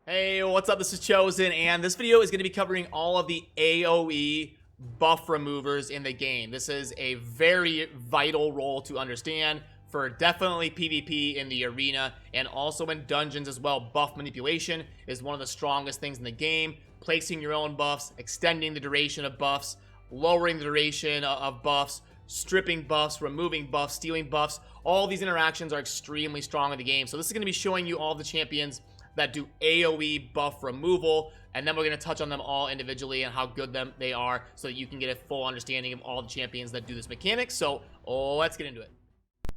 Hey, what's up? This is Chosen, and this video is going to be covering all of the AoE buff removers in the game. This is a very vital role to understand for definitely PvP in the arena and also in dungeons as well. Buff manipulation is one of the strongest things in the game. Placing your own buffs, extending the duration of buffs, lowering the duration of buffs, stripping buffs, removing buffs, stealing buffs. All these interactions are extremely strong in the game. So this is going to be showing you all the champions that do AoE buff removal, and then we're going to touch on them all individually and how good they are so that you can get a full understanding of all the champions that do this mechanic. So let's get into it.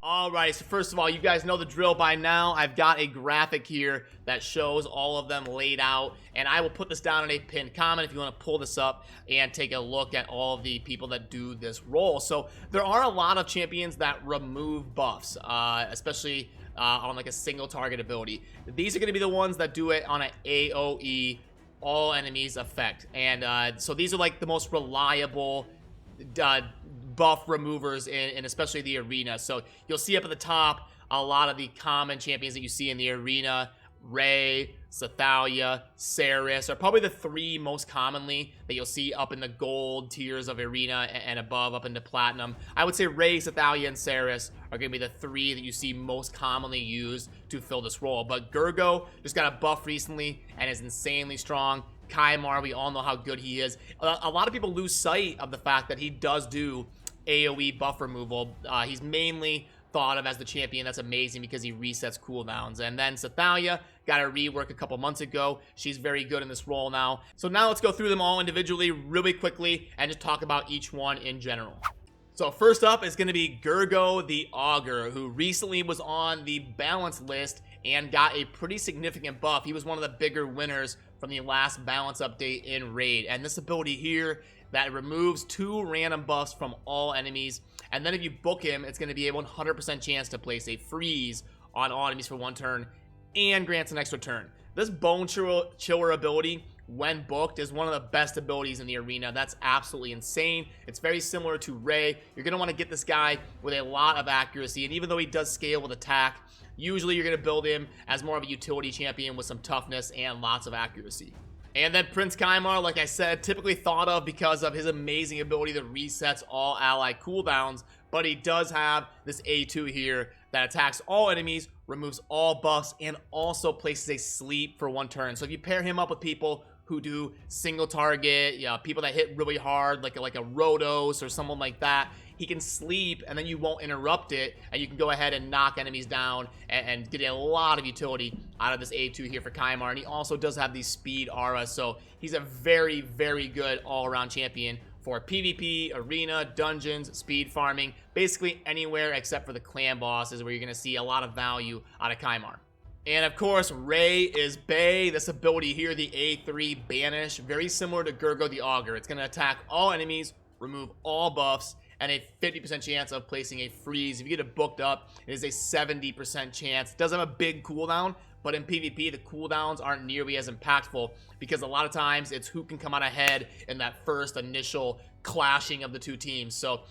Alright, so first of all, you guys know the drill by now. I've got a graphic here that shows all of them laid out, and I will put this down in a pinned comment if you want to pull this up and take a look at all of the people that do this role. So there are a lot of champions that remove buffs, especially on like a single target ability. These are going to be the ones that do it on an AoE all enemies effect, and so these are like the most reliable buff removers in especially the arena. So you'll see up at the top a lot of the common champions that you see in the arena. Ray, Sathalia, Saris are probably the three most commonly that you'll see up in the gold tiers of arena and above up into platinum. I would say Ray, Sathalia, and Saris are going to be the three that you see most commonly used to fill this role. But Gergo just got a buff recently and is insanely strong. Kymar, we all know how good he is. A lot of people lose sight of the fact that he does do AoE buff removal. He's mainly thought of as the champion that's amazing because he resets cooldowns. And then Sathalia got a rework a couple months ago. She's very good in this role now. So now let's go through them all individually really quickly and just talk about each one in general. So first up is going to be Gergo the Augur, who recently was on the balance list and got a pretty significant buff. He was one of the bigger winners from the last balance update in Raid. And this ability here that removes 2 random buffs from all enemies, and then if you book him, it's going to be a 100% chance to place a freeze on all enemies for 1 turn and grants an extra turn. This Bone Chiller ability, when booked, is one of the best abilities in the arena. That's absolutely insane. It's very similar to Ray. You're going to want to get this guy with a lot of accuracy, and even though he does scale with attack, usually you're going to build him as more of a utility champion with some toughness and lots of accuracy. And then Prince Kymar, like I said, typically thought of because of his amazing ability that resets all ally cooldowns, but he does have this A2 here that attacks all enemies, removes all buffs, and also places a sleep for 1 turn. So if you pair him up with people who do single target, people that hit really hard, like a Rhodos or someone like that, he can sleep and then you won't interrupt it, and you can go ahead and knock enemies down and get a lot of utility out of this A2 here for Kymar. And he also does have these speed auras, so he's a very, very good all-around champion for PvP, arena, dungeons, speed farming, basically anywhere except for the clan bosses where you're going to see a lot of value out of Kymar. And of course, Ray is Bae. This ability here, the A3 Banish, very similar to Gergo the Augur. It's going to attack all enemies, remove all buffs, and a 50% chance of placing a freeze. If you get it booked up, it is a 70% chance. It does have a big cooldown, but in PvP, the cooldowns aren't nearly as impactful because a lot of times it's who can come out ahead in that first initial clashing of the 2 teams. So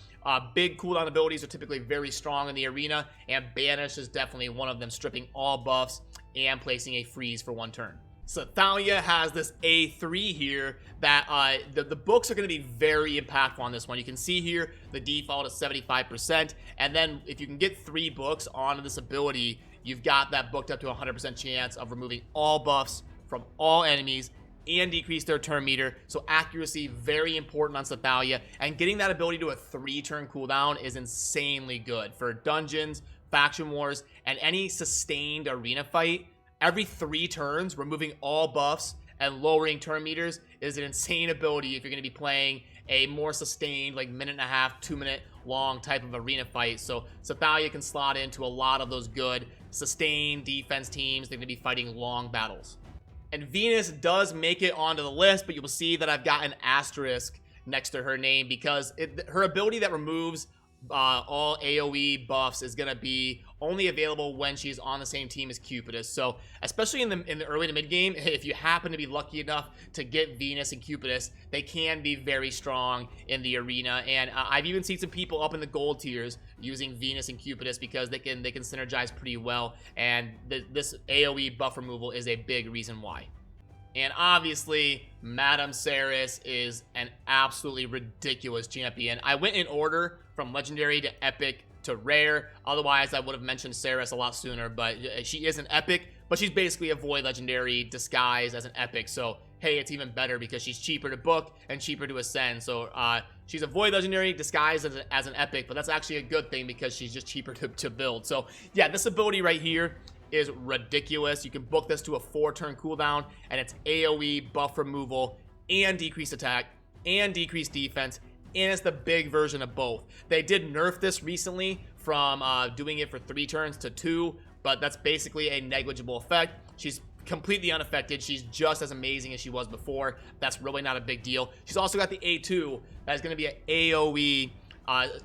big cooldown abilities are typically very strong in the arena, and Banish is definitely one of them, stripping all buffs and placing a freeze for 1 turn. So Thalia has this A3 here that the books are going to be very impactful on this one. You can see here the default is 75%, and then if you can get 3 books onto this ability, you've got that booked up to 100% chance of removing all buffs from all enemies and decrease their turn meter. So accuracy, very important on Sathalia, and getting that ability to a 3-turn cooldown is insanely good for dungeons, faction wars, and any sustained arena fight. Every 3 turns, removing all buffs and lowering turn meters is an insane ability if you're going to be playing a more sustained, like 1.5 to 2 minute long type of arena fight. So Sathalia can slot into a lot of those good sustained defense teams. They're going to be fighting long battles. And Venus does make it onto the list, but you will see that I've got an asterisk next to her name because her ability that removes all AoE buffs is going to be only available when she's on the same team as Cupidus. So especially in the early to mid game, if you happen to be lucky enough to get Venus and Cupidus, they can be very strong in the arena. And I've even seen some people up in the gold tiers using Venus and Cupidus because they can synergize pretty well, and this AoE buff removal is a big reason why. And obviously, Madame Saris is an absolutely ridiculous champion. I went in order from Legendary to Epic to Rare. Otherwise, I would have mentioned Saris a lot sooner, but she is an Epic, but she's basically a Void Legendary disguised as an Epic. So, hey, it's even better because she's cheaper to book and cheaper to ascend. So, she's a Void Legendary disguised as an Epic, but that's actually a good thing because she's just cheaper to build. So, yeah, this ability right here is ridiculous. You can book this to a 4-turn cooldown, and it's AoE buff removal and decreased attack and decreased defense, and it's the big version of both. They did nerf this recently from doing it for 3 turns to 2, but that's basically a negligible effect. She's completely unaffected. She's just as amazing as she was before. That's really not a big deal. She's also got the A2. That is going to be an AoE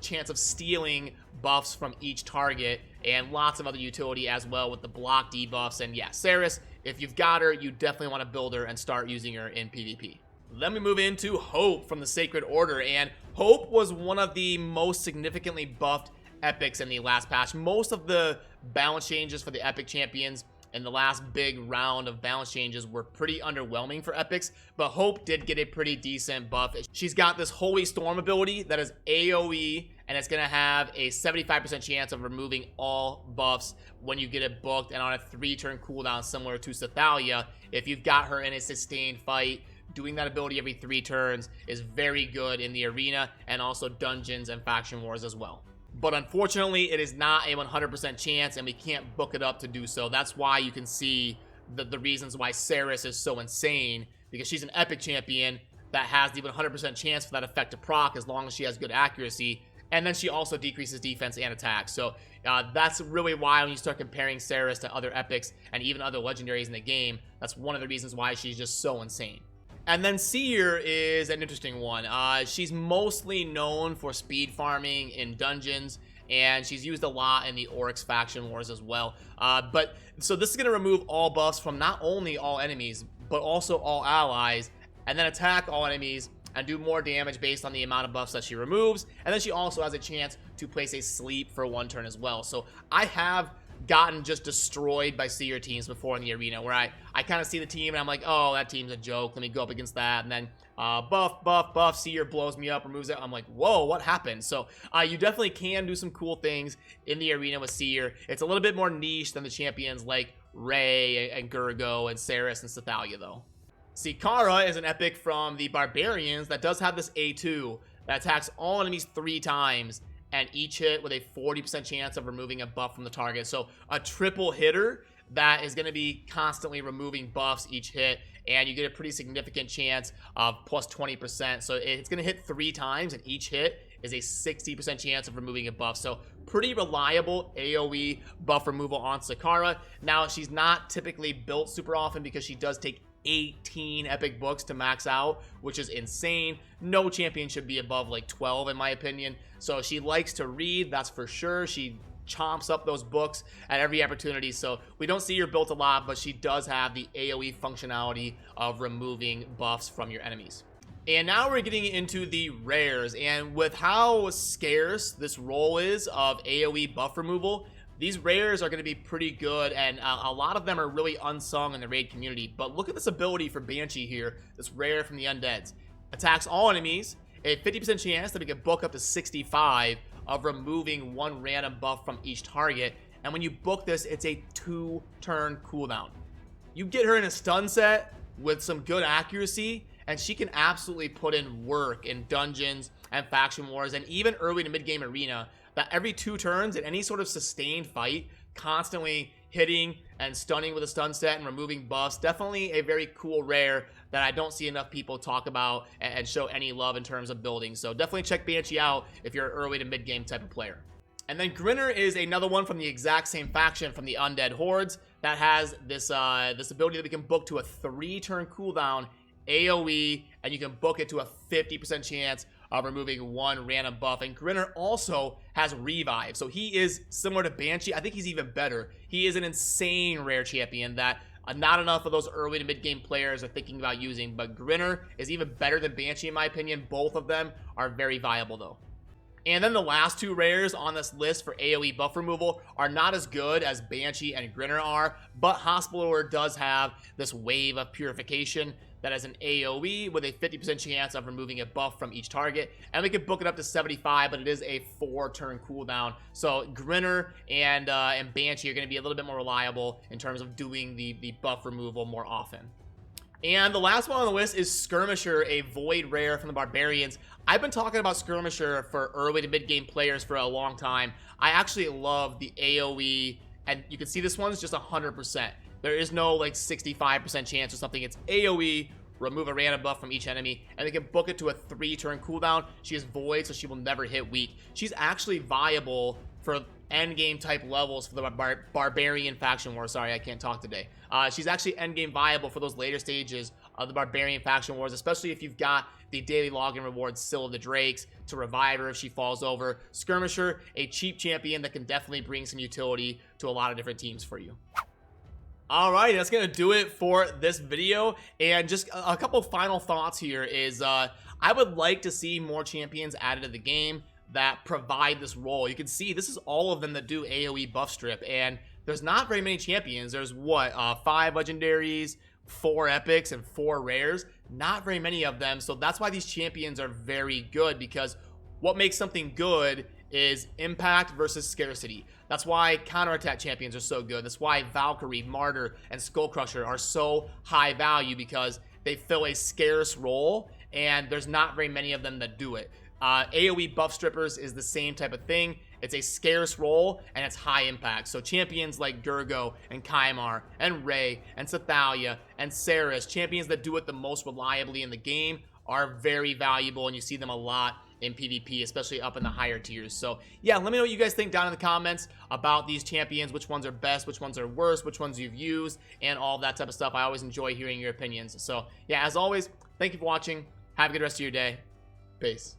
chance of stealing buffs from each target, and lots of other utility as well with the block debuffs. And yeah, Saris, if you've got her, you definitely want to build her and start using her in PvP. Then we move into Hope from the Sacred Order, and Hope was one of the most significantly buffed epics in the last patch. Most of the balance changes for the epic champions in the last big round of balance changes were pretty underwhelming for epics, but Hope did get a pretty decent buff. She's got this Holy Storm ability that is AoE, and it's going to have a 75% chance of removing all buffs when you get it booked and on a 3-turn cooldown, similar to Sathalia. If you've got her in a sustained fight, doing that ability every 3 turns is very good in the arena and also dungeons and faction wars as well. But unfortunately, it is not a 100% chance, and we can't book it up to do so. That's why you can see the reasons why Saris is so insane, because she's an epic champion that has the 100% chance for that effect to proc as long as she has good accuracy, and then she also decreases defense and attack. So that's really why when you start comparing Saris to other epics and even other legendaries in the game, that's one of the reasons why she's just so insane. And then Seer is an interesting one. She's mostly known for speed farming in dungeons, and she's used a lot in the Oryx faction wars as well. So this is going to remove all buffs from not only all enemies, but also all allies, and then attack all enemies and do more damage based on the amount of buffs that she removes. And then she also has a chance to place a sleep for 1 turn as well. So I have gotten just destroyed by Seer teams before in the arena, where I kind of see the team and I'm like, oh, that team's a joke, let me go up against that, and then buff, Seer blows me up, removes it. I'm like, whoa, what happened? So you definitely can do some cool things in the arena with Seer. It's a little bit more niche than the champions like Ray and Gurgo and Saris and Sathalia though. See, Kara is an epic from the Barbarians that does have this A2 that attacks all enemies 3 times, and each hit with a 40% chance of removing a buff from the target. So a triple hitter that is going to be constantly removing buffs each hit, and you get a pretty significant chance of plus 20%. So it's going to hit 3 times, and each hit is a 60% chance of removing a buff. So pretty reliable AoE buff removal on Sakara. Now, she's not typically built super often because she does take 18 epic books to max out, which is insane. No champion should be above like 12 in my opinion. So she likes to read, that's for sure. She chomps up those books at every opportunity, so we don't see her built a lot, but she does have the AoE functionality of removing buffs from your enemies. And now we're getting into the rares, and with how scarce this role is of AoE buff removal, these rares are going to be pretty good, and a lot of them are really unsung in the raid community. But look at this ability for Banshee here, this rare from the Undeads. Attacks all enemies, a 50% chance that we can book up to 65 of removing 1 random buff from each target. And when you book this, it's a 2-turn cooldown. You get her in a stun set with some good accuracy, and she can absolutely put in work in dungeons and faction wars and even early to mid-game arena. That every 2 turns in any sort of sustained fight, constantly hitting and stunning with a stun set and removing buffs. Definitely a very cool rare that I don't see enough people talk about and show any love in terms of building. So definitely check Banshee out if you're an early to mid-game type of player. And then Grinner is another one from the exact same faction from the Undead Hordes that has this this ability that we can book to a 3-turn cooldown AoE, and you can book it to a 50% chance of removing 1 random buff. And Grinner also has Revive, so he is similar to Banshee. I think he's even better. He is an insane rare champion that not enough of those early to mid-game players are thinking about using, but Grinner is even better than Banshee in my opinion. Both of them are very viable though. And then the last two rares on this list for AoE buff removal are not as good as Banshee and Grinner are, but Hospitaller does have this wave of purification that has an AoE with a 50% chance of removing a buff from each target, and we can book it up to 75, but it is a 4-turn cooldown. So Grinner and Banshee are going to be a little bit more reliable in terms of doing the buff removal more often. And the last one on the list is Skirmisher, a void rare from the Barbarians. I've been talking about Skirmisher for early to mid-game players for a long time. I actually love the AoE, and you can see this one's just 100%. There is no like 65% chance or something. It's AoE, remove a random buff from each enemy, and they can book it to a 3-turn cooldown. She is void, so she will never hit weak. She's actually viable for endgame type levels for the Barbarian faction war. Sorry, I can't talk today. She's actually endgame viable for those later stages of the Barbarian faction wars, especially if you've got the daily login rewards Seal of the Drakes to revive her if she falls over. Skirmisher, a cheap champion that can definitely bring some utility to a lot of different teams for you. Alright, that's gonna do it for this video, and just a couple final thoughts here is I would like to see more champions added to the game that provide this role. You can see this is all of them that do AoE buff strip, and there's not very many champions. There's what, 5 legendaries, 4 epics, and 4 rares. Not very many of them, so that's why these champions are very good, because what makes something good is impact versus scarcity. That's why counterattack champions are so good. That's why Valkyrie, Martyr, and Skullcrusher are so high value, because they fill a scarce role, and there's not very many of them that do it. AoE Buff Strippers is the same type of thing. It's a scarce role, and it's high impact. So champions like Durgo, and Kymar, and Ray, and Sathalia, and Saris, champions that do it the most reliably in the game, are very valuable, and you see them a lot in PvP, especially up in the higher tiers. So yeah, let me know what you guys think down in the comments about these champions, which ones are best, which ones are worst, which ones you've used, and all that type of stuff. I always enjoy hearing your opinions. So yeah, as always, thank you for watching. Have a good rest of your day. Peace.